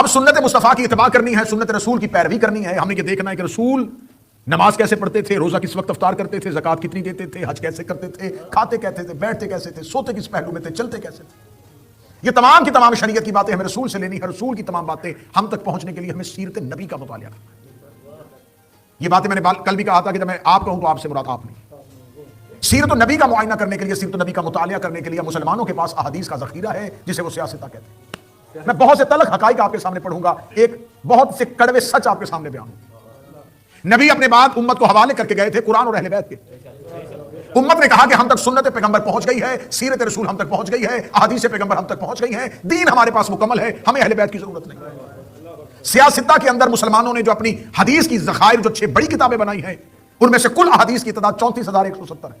अब सुन्नत मुस्तफ़ा की इत्तबा करनी है, सुन्नत रसूल की पैरवी करनी है। हमने ये देखना है कि रसूल नमाज कैसे पढ़ते थे, रोजा किस वक्त अफ्तार करते थे, ज़कात कितनी देते थे, हज कैसे करते थे, खाते कैसे थे, बैठते कैसे थे, सोते किस पहलू में थे, चलते कैसे थे। ये तमाम की तमाम शरीयत की बातें हमें रसूल से लेनी है। रसूल की तमाम बातें हम तक पहुंचने के लिए हमें सीरत नबी का मुतालिया करना है। ये बातें मैंने कल भी कहा था कि जब मैं आप कहूं तो आपसे मुराद आप नहीं। सीरत नबी का मुआयना करने के लिए, सीरत नबी का मुतालिया करने के लिए मुसलमानों के पास अहादीस का ज़ख़ीरा है, जिसे वो सियासता कहते हैं। मैं बहुत से तलख हकाइक आपके सामने पढ़ूंगा, एक बहुत से कड़वे सच आपके सामने बयान। नबी अपने बाद उम्मत को हवाले करके गए थे कुरान और अहले बैत के। उम्मत ने कहा कि हम तक सुन्नत पैगंबर पहुंच गई है, सीरत रसूल हम तक पहुंच गई है, अहादीस पैगंबर हम तक पहुंच गई है, दीन हमारे पास मुकम्मल है, हमें अहले बैत की जरूरत नहीं। सियासता के अंदर मुसलमानों ने जो अपनी हदीस की ज़खायर जो 6 बड़ी किताबें बनाई हैं, उनमें से कुल अहादीस की तादाद 34,170 है।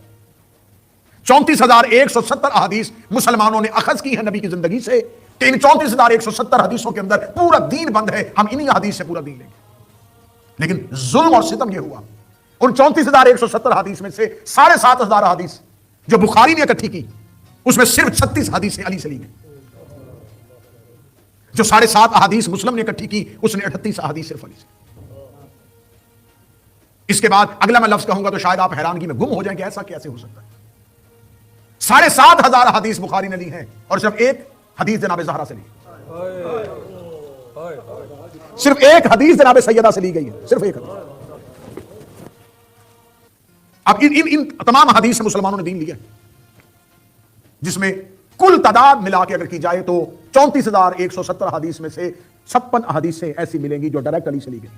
34,170 अहादीस मुसलमानों ने अखज़ की है नबी की जिंदगी से। इन 34,170 हदीसों के अंदर पूरा दीन बंद है। हम इन्हीं हदीस से पूरा दीन लेंगे। लेकिन जुल्म और सितम यह हुआ, उन 34,170 हदीस में से 7,500 हदीस जो बुखारी ने इकट्ठी की, उसमें सिर्फ 36 हदीसें अली से ली गई। जो 7.5 हदीस मुस्लिम ने इकट्ठी की, उसने 38 हदीस सिर्फ अली से। इसके बाद अगला मैं लफ्ज कहूंगा तो शायद आप हैरानगी में गुम हो जाएंगे, ऐसा कैसे हो सकता है। 7,500 हदीस बुखारी ने ली है और सिर्फ एक हदीस जनाब ज़हरा से ली, सिर्फ एक हदीस जनाब सैयदा से ली गई है, सिर्फ एक हदीस। अब इन तमाम हदीस से मुसलमानों ने दीन लिया, जिसमें कुल तादाद मिला के अगर की जाए तो 34,170 हदीस में से 56 हदीसें ऐसी मिलेंगी जो डायरेक्ट अली से ली गई।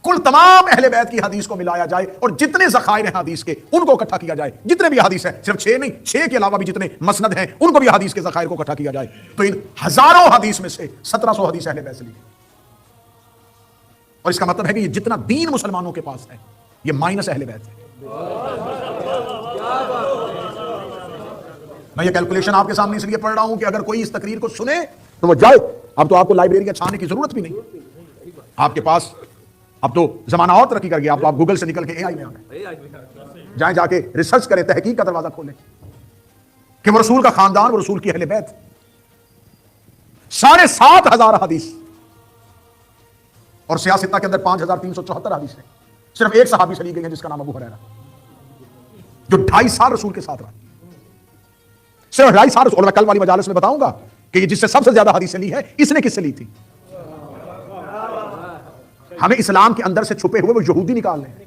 कुल तमाम अहले बैत की हदीस को मिलाया जाए और जितने ज़खायर हैं हदीस के, उनको इकट्ठा किया जाए, जितने भी हदीस हैं, सिर्फ 6 नहीं, 6 के अलावा भी जितने मसनद हैं, उनको भी हदीस के ज़खायर को इकट्ठा किया जाए, तो इन हजारों हदीस में से 1700 हदीस अहले बैत से ली। और इसका मतलब है कि ये जितना दीन मुसलमानों के पास है, ये माइनस अहले बैत है। मैं ये कैलकुलेशन आपके सामने इसलिए पढ़ रहा हूं कि अगर कोई इस तकरीर को सुने तो वो जाए। अब तो आपको लाइब्रेरी छाने की जरूरत भी नहीं, आपके पास अब तो जमाना और तरक्की कर गया। आप गूगल से निकल के एआई में आ गए, जाए जाके रिसर्च करें, तहकीक का दरवाजा खोलें कि वो रसूल का खानदान, वो रसूल की अहले बैत। 7,500 हदीस और सियासता के अंदर 5,374 हदीस है। सिर्फ एक सहाबी से ली गई है जिसका नाम अबू हुरैरा, जो 2.5 साल रसूल के साथ रहा, सिर्फ 2.5 साल। और मैं कल वाली मजालिस में बताऊंगा कि जिससे सबसे ज्यादा हदीसें ली है, इसने किससे ली थी। हमें इस्लाम के अंदर से छुपे हुए वो यहूदी निकालने हैं।